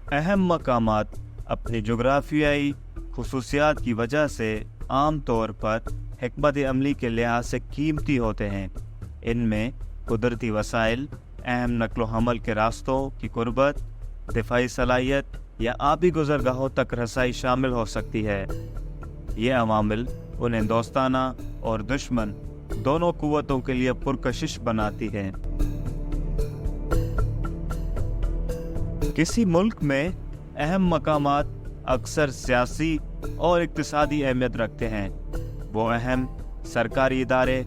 अहम मकामात अपनी जोग्राफियाई खसूसियात की वजह से आम तौर पर हिकमत अमली के लिहाज से कीमती होते हैं। इनमें कुदरती वसाइल, अहम नक्लो हमल के रास्तों की कुर्बत, दिफाई सलाहियत या आबी गुज़रगाहों तक रसाई शामिल हो सकती है। ये अवामिल उन्हें दोस्ताना और दुश्मन दोनों कुव्वतों के लिए पुरकशिश बनाती हैं। किसी मुल्क में अहम मकामात अक्सर सियासी और इक्तिसादी अहमियत रखते हैं। वो अहम सरकारी इदारे,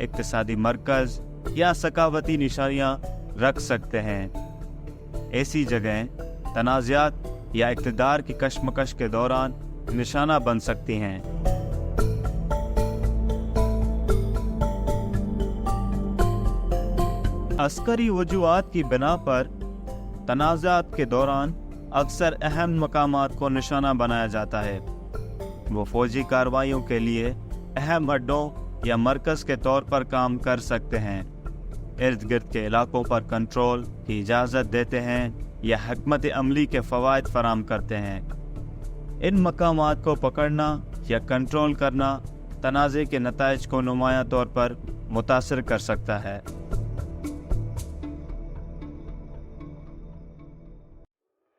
इक्तिसादी मरकज़ या सकावती निशानियाँ रख सकते हैं। ऐसी जगहें तनाज़ात या इक़्तिदार की कशमकश के दौरान निशाना बन सकती हैं। अस्करी वजूहात की बिना पर तनाज़ात के दौरान अक्सर अहम मकामात को निशाना बनाया जाता है। वो फौजी कार्रवाइयों के लिए अहम अड्डों या मरकज़ के तौर पर काम कर सकते हैं, इर्द गिर्द के इलाकों पर कंट्रोल की इजाज़त देते हैं या हिकमत अमली के फ़वाइद फराम करते हैं। इन मकामात को पकड़ना या कंट्रोल करना तनाज़े के नताइज को नुमायां तौर पर मुतासिर कर सकता है।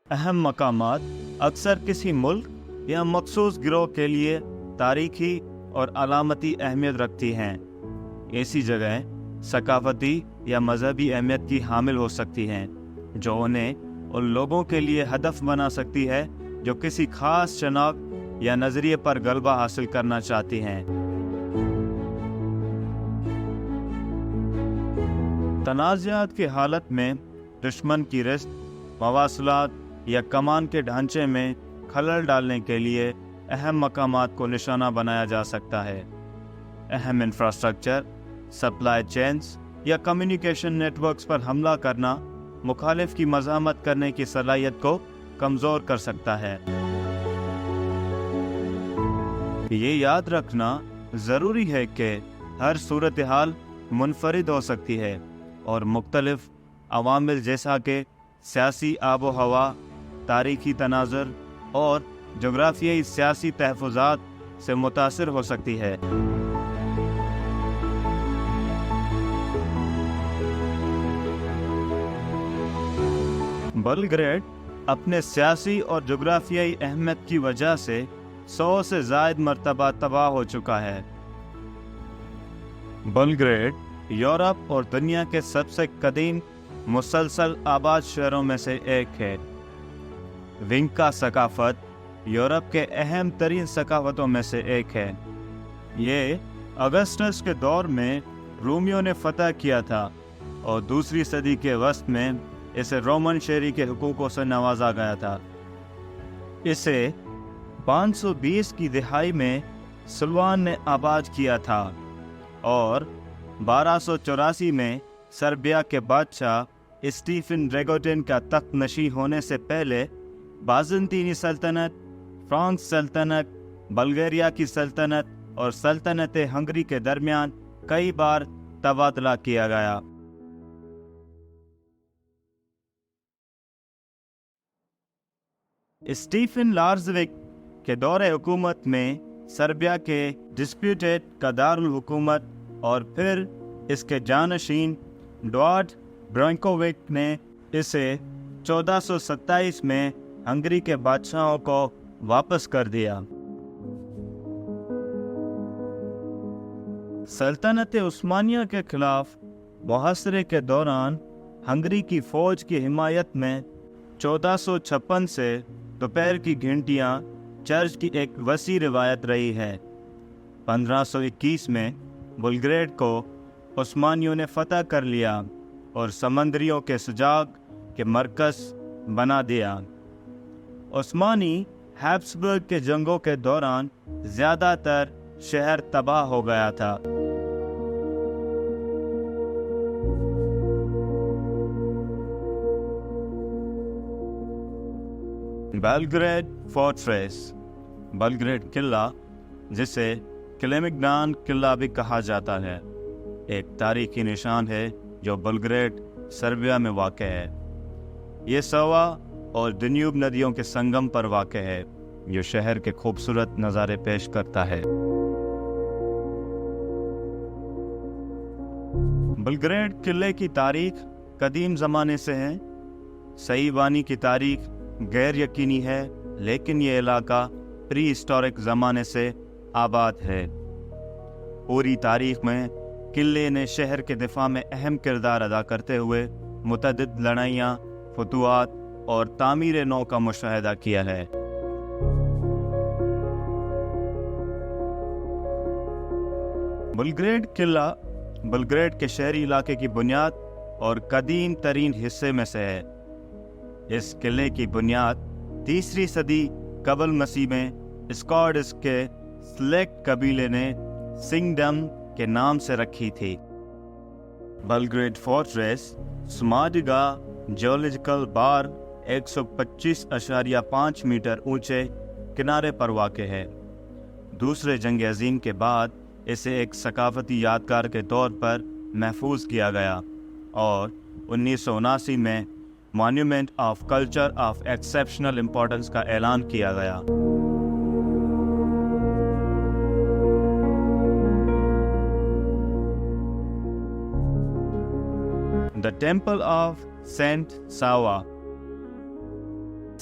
अहम मकामात अक्सर किसी मुल्क या मखसूस गिरोह के लिए तारीखी और अलामती अहमियत रखती हैं। ऐसी जगहें सकाफती या मजहबी अहमियत की हामिल हो सकती हैं, जो उन्हें उन लोगों के लिए हदफ बना सकती है जो किसी खास शनाख्त या नज़रिए पर गलबा हासिल करना चाहती हैं। तनाज़ात की हालत में दुश्मन की रिश्त, मवासलात या कमान के ढांचे में खलल डालने के लिए अहम मकामात को निशाना बनाया जा सकता है। अहम इंफ्रास्ट्रक्चर, सप्लाई चेन्स या कम्युनिकेशन नेटवर्क्स पर हमला करना मुखालिफ की मज़ामत करने की सलाहियत को कमज़ोर कर सकता है। ये याद रखना ज़रूरी है कि हर सूरत हाल मुनफरिद हो सकती है और मुख्तलिफ अवामिल जैसा कि सियासी आबो हवा, तारीखी तनाज़ुर और जोग्राफियाई सियासी तहफ़्फ़ुज़ात से मुतासिर हो सकती है। बेलग्रेड अपने सियासी और जोग्राफियाई अहमियत की वजह से 100 से ज़ायद मरतबा तबाह हो चुका है। बेलग्रेड यूरोप और दुनिया के सबसे कदीम मुसलसल आबाद शहरों में से एक है। विंका सकाफत यूरोप के अहम तरीन सकाफतों में से एक है। ये अगस्टस के दौर में रोमियो ने फतह किया था और दूसरी सदी के वस्त में इसे रोमन शहरी के हुकूकों से नवाजा गया था। इसे 520 की दिहाई में सुल्तान ने आबाद किया था और 1284 में सर्बिया के बादशाह स्टीफन ड्रैगोटिन का तख्त नशी होने से पहले बाज़ंतीनी सल्तनत, फ्रांस सल्तनत, बल्गारिया की सल्तनत और सल्तनत हंगरी के दरमियान कई बार तबादला किया गया। स्टीफन लार्जविक के दौरे हुकूमत में सर्बिया के डिस्प्यूटेड का दारुल हुकूमत और फिर इसके जानशीन डोआर्ड ब्रांकोविक ने इसे 1427 में हंगरी के बादशाहों को वापस कर दिया। सल्तनत उस्मानिया के खिलाफ मुहासरे के दौरान हंगरी की फौज की हिमायत में 1456 से दोपहर की घंटियां चर्च की एक वसी रिवायत रही है। 1521 में बेलग्रेड को उस्मानियों ने फतह कर लिया और समंदरियों के सुजाग के मरकज़ बना दिया। उस्मानी हैब्सबर्ग के जंगों के दौरान ज़्यादातर शहर तबाह हो गया था। बेलग्रेड फोर्ट्रेस, बेलग्रेड किला, जिसे किलेमिगनान किला भी कहा जाता है, एक तारीखी निशान है जो बेलग्रेड सर्बिया में वाक़ है। ये सवा اور دنیوب ندیوں کے سنگم پر واقع ہے، جو شہر کے خوبصورت نظارے پیش کرتا ہے۔ بلگریڈ قلعے کی تاریخ قدیم زمانے سے ہے۔ صحیح بانی کی تاریخ غیر یقینی ہے، لیکن یہ علاقہ پری ہسٹورک زمانے سے آباد ہے۔ پوری تاریخ میں قلعے نے شہر کے دفاع میں اہم کردار ادا کرتے ہوئے متعدد لڑائیاں، فتوحات اور تعمیر نو کا مشاہدہ کیا ہے۔ بلگریڈ قلعہ بلگریڈ کے شہری علاقے کی بنیاد اور قدیم ترین حصے میں سے ہے۔ اس قلعے کی بنیاد 3 صدی قبل مسیح میں اسکارڈس کے سلیک قبیلے نے سنگڈم کے نام سے رکھی تھی۔ بلگریڈ فورٹریس سماڈگا جیولوجیکل بار 125.5 میٹر اونچے کنارے پر واقع ہے۔ دوسرے جنگ عظیم کے بعد اسے ایک ثقافتی یادگار کے طور پر محفوظ کیا گیا اور 1979 میں monument of culture of exceptional importance کا اعلان کیا گیا۔ The Temple of Saint Sava.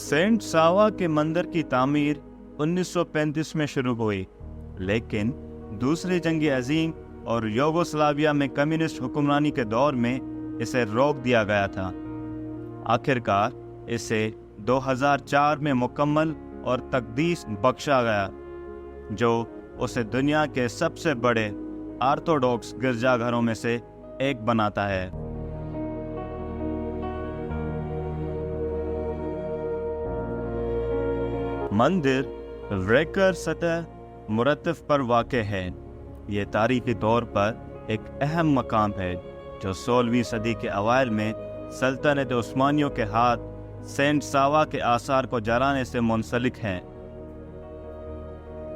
Saint Sava کے مندر کی تعمیر 1935 میں شروع ہوئی، لیکن دوسری جنگ عظیم اور یوگوسلاویا میں کمیونسٹ حکمرانی کے دور میں اسے روک دیا گیا تھا۔ آخرکار اسے 2004 میں مکمل اور تقدیس بخشا گیا، جو اسے دنیا کے سب سے بڑے آرتھوڈوکس گرجا گھروں میں سے ایک بناتا ہے۔ مندر ریکر سطح مرتف پر واقع ہے۔ یہ تاریخی طور پر ایک اہم مقام ہے جو 16ویں صدی کے اوائل میں سلطنت عثمانیوں کے ہاتھ سینٹ ساوا کے آثار کو جلانے سے منسلک ہیں۔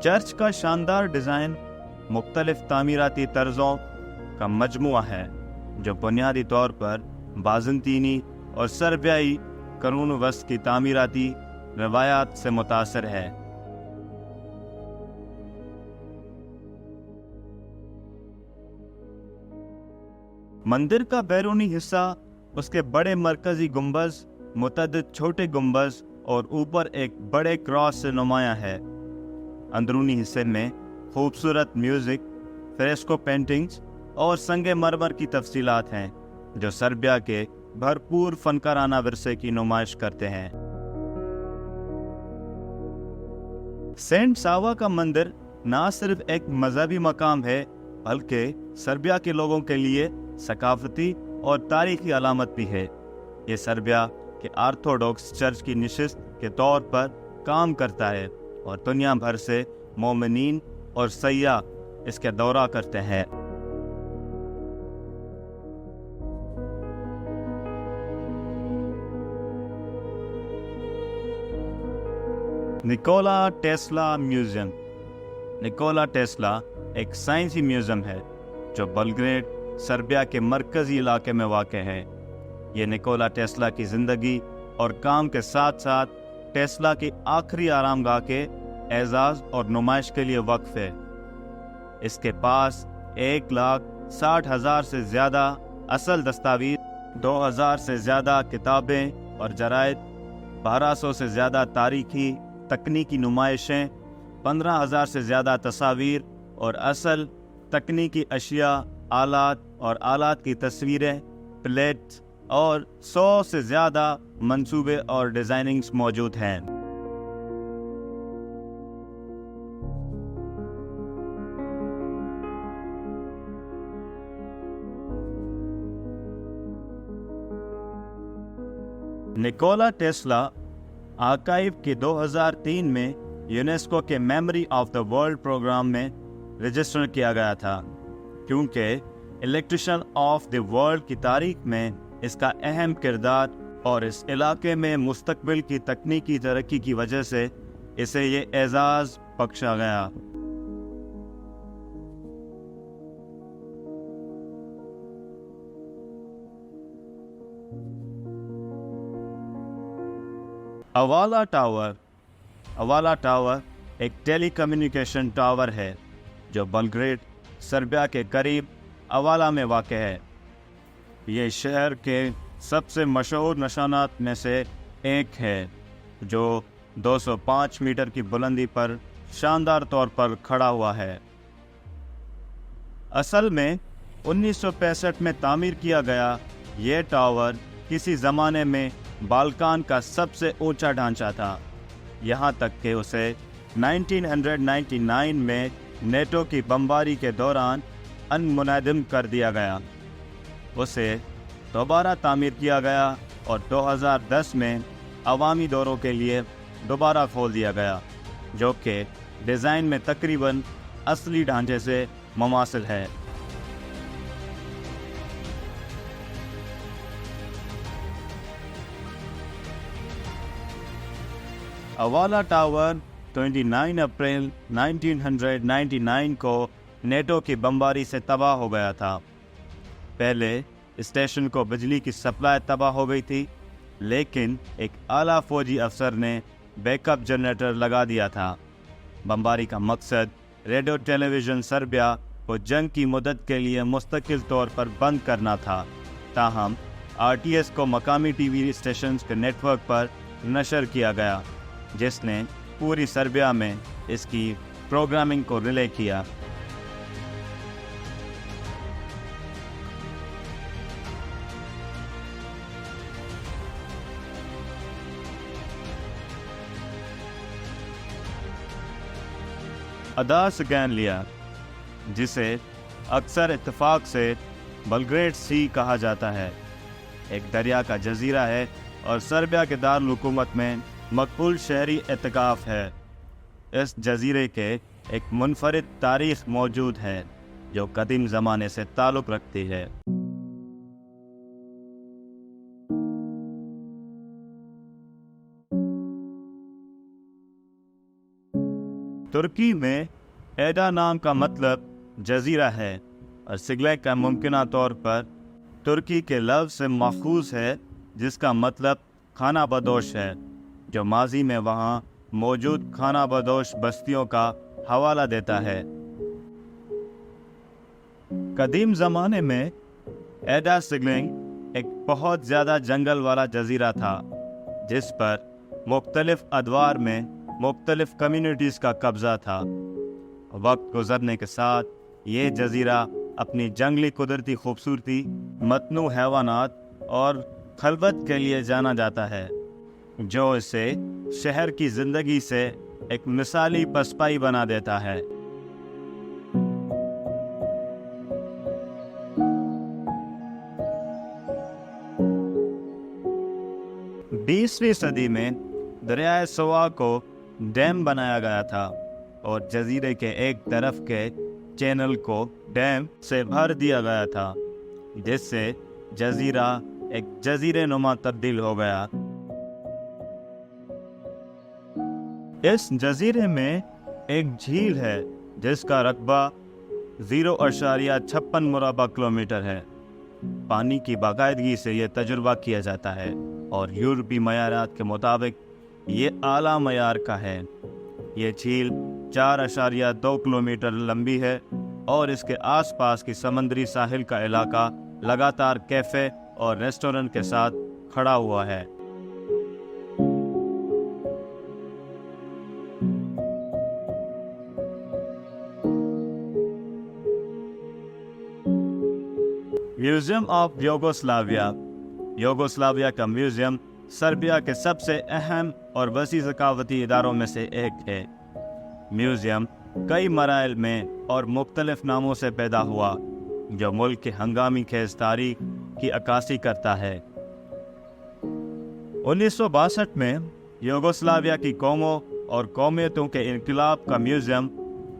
چرچ کا شاندار ڈیزائن مختلف تعمیراتی طرزوں کا مجموعہ ہے جو بنیادی طور پر بازنطینی اور سربیائی قرون وسطی کی تعمیراتی روایات سے متاثر ہے۔ مندر کا بیرونی حصہ اس کے بڑے مرکزی گنبز، متعدد چھوٹے گنبز اور اوپر ایک بڑے کراس سے نمایاں ہے۔ اندرونی حصے میں خوبصورت میوزک، فریسکو پینٹنگز اور سنگ مرمر کی تفصیلات ہیں جو سربیا کے بھرپور فنکارانہ ورثے کی نمائش کرتے ہیں۔ سینٹ ساوا کا مندر نہ صرف ایک مذہبی مقام ہے بلکہ سربیا کے لوگوں کے لیے ثقافتی اور تاریخی علامت بھی ہے۔ یہ سربیا کے آرتھوڈوکس چرچ کی نشست کے طور پر کام کرتا ہے اور دنیا بھر سے مومنین اور سیاح اس کے دورہ کرتے ہیں۔ Nicolas Tesla museum. Nicolas Tesla ایک سائنسی میوزیم ہے جو بلگریڈ، سربیا کے مرکزی علاقے میں واقع ہے۔ یہ نکولا ٹیسلا کی زندگی اور کام کے ساتھ ساتھ ٹیسلا کی آخری آرام گاہ کے اعزاز اور نمائش کے لیے وقف ہے۔ اس کے پاس 1,60,000 سے زیادہ اصل دستاویز، 2,000 سے زیادہ کتابیں اور جرائد، 1,200 سے زیادہ تاریخی تکنیکی نمائشیں، 15,000 سے زیادہ تصاویر اور اصل تکنیکی اشیاء، آلات اور آلات کی تصویریں، پلیٹس اور 100 سے زیادہ منصوبے اور ڈیزائننگز موجود ہیں۔ نکولا ٹیسلا آرکائیو کی 2003 میں یونیسکو کے memory of the world programme میں رجسٹر کیا گیا تھا، کیونکہ الیکٹریشین آف دی ورلڈ کی تاریخ میں اس کا اہم کردار اور اس علاقے میں مستقبل کی تکنیکی ترقی کی وجہ سے اسے یہ اعزاز بخشا گیا۔ अवाला टावर एक टेली कम्युनिकेशन टावर है जो बेलग्रेड, सर्बिया के करीब अवाला में वाक़ है। ये शहर के सबसे मशहूर निशानात में से एक है, जो 205 मीटर की बुलंदी पर शानदार तौर पर खड़ा हुआ है। असल में 1965 में तामीर किया गया ये टावर किसी ज़माने में बाल्कान का सबसे ऊंचा ढांचा था, यहाँ तक कि उसे 1999 में नेटो की बमबारी के दौरान अनमुनहदम कर दिया गया। उसे दोबारा तामीर किया गया और 2010 में अवामी दौरों के लिए दोबारा खोल दिया गया, जो कि डिज़ाइन में तकरीबन असली ढांचे से मुमासिल है। अवाला टावर 29 अप्रैल 1999 को नेटो की बमबारी से तबाह हो गया था। पहले स्टेशन को बिजली की सप्लाई तबाह हो गई थी, लेकिन एक आला फौजी अफसर ने बैकअप जनरेटर लगा दिया था। बमबारी का मकसद रेडियो टेलीविज़न सर्बिया को जंग की मदद के लिए मुस्तकिल तौर पर बंद करना था। ताहम आरटीएस को मकामी टीवी स्टेशंस के नेटवर्क पर नशर किया गया, जिसने पूरी सर्बिया में इसकी प्रोग्रामिंग को रिले किया। अदास गैन लिया, जिसे अक्सर इत्तेफाक से बेलग्रेड सी कहा जाता है, एक दरिया का जजीरा है और सर्बिया के दारुल हुकूमत में मकबूल शहरी एतकाफ़ है। इस जजीरे के एक मुनफरिद तारीख़ मौजूद है जो कदीम ज़माने से ताल्लुक़ रखती है। तुर्की में एडा नाम का मतलब जजीरा है और सिगले का मुमकिना तौर पर तुर्की के लफ्ज़ से माखूज़ है, जिसका मतलब खाना बदोश है, जो माजी में वहाँ मौजूद खाना बदोश बस्तियों का हवाला देता है। कदीम ज़माने में एडा सिगलिंग एक बहुत ज़्यादा जंगल वाला जजीरा था, जिस पर मुख्तलिफ अदवार में मुख्तलिफ कम्युनिटीज़ का कब्ज़ा था। वक्त गुज़रने के साथ ये जजीरा अपनी जंगली कुदरती खूबसूरती, मतनू हैवानात और खलबत के लिए जाना जाता है, जो इसे शहर की ज़िंदगी से एक मिसाली पसपाई बना देता है। बीसवीं सदी में दरियाए सोआ को डैम बनाया गया था और जजीरे के एक तरफ के चैनल को डैम से भर दिया गया था, जिससे जजीरा एक जजीरे नुमा तब्दील हो गया। इस जजीरे में एक झील है जिसका रकबा 0.56 मुरबा किलोमीटर है। पानी की बाकायदगी से यह तजुर्बा किया जाता है और यूरोपी मयारात के मुताबिक ये आला मयार का है। ये झील 4.2 किलोमीटर लंबी है और इसके आसपास की समंदरी साहिल का इलाका लगातार कैफ़े और रेस्टोरेंट के साथ खड़ा हुआ है। म्यूजियम ऑफ यूगोस्लाविया का म्यूजियम सर्बिया के सबसे अहम और वसी सकाफती इदारों में से एक है। म्यूजियम कई मराइल में और मुख्तलिफ नामों से पैदा हुआ, जो मुल्क की हंगामी खेज तारीख की अक्कासी करता है। 1962 में यूगोस्लाविया की कौमों और कौमियतों के इनकलाब का म्यूजियम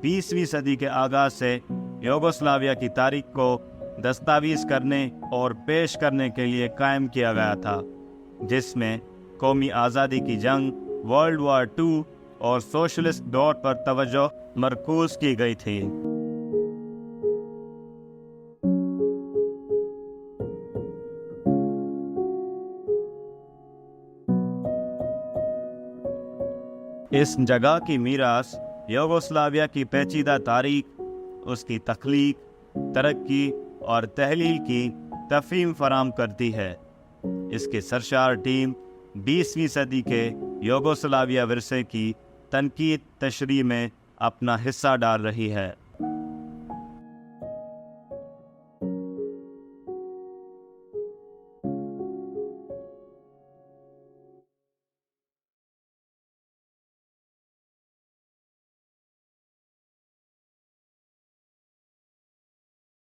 20वीं सदी के आगाज़ से यूगोस्लाविया की तारीख को दस्तावेज़ करने और पेश करने के लिए कायम किया गया था, जिसमें कौमी आज़ादी की जंग, वर्ल्ड वार II और सोशलिस्ट दौर पर तवज्जो मरकूज़ की गई थी। اس جگہ کی میراث یوگوسلاویا کی پیچیدہ تاریخ، اس کی تخلیق، ترقی اور تحلیل کی تفہیم فراہم کرتی ہے۔ اس کی سرشار ٹیم 20ویں صدی کے یوگوسلاویا ورثے کی تنقید تشریح میں اپنا حصہ ڈال رہی ہے۔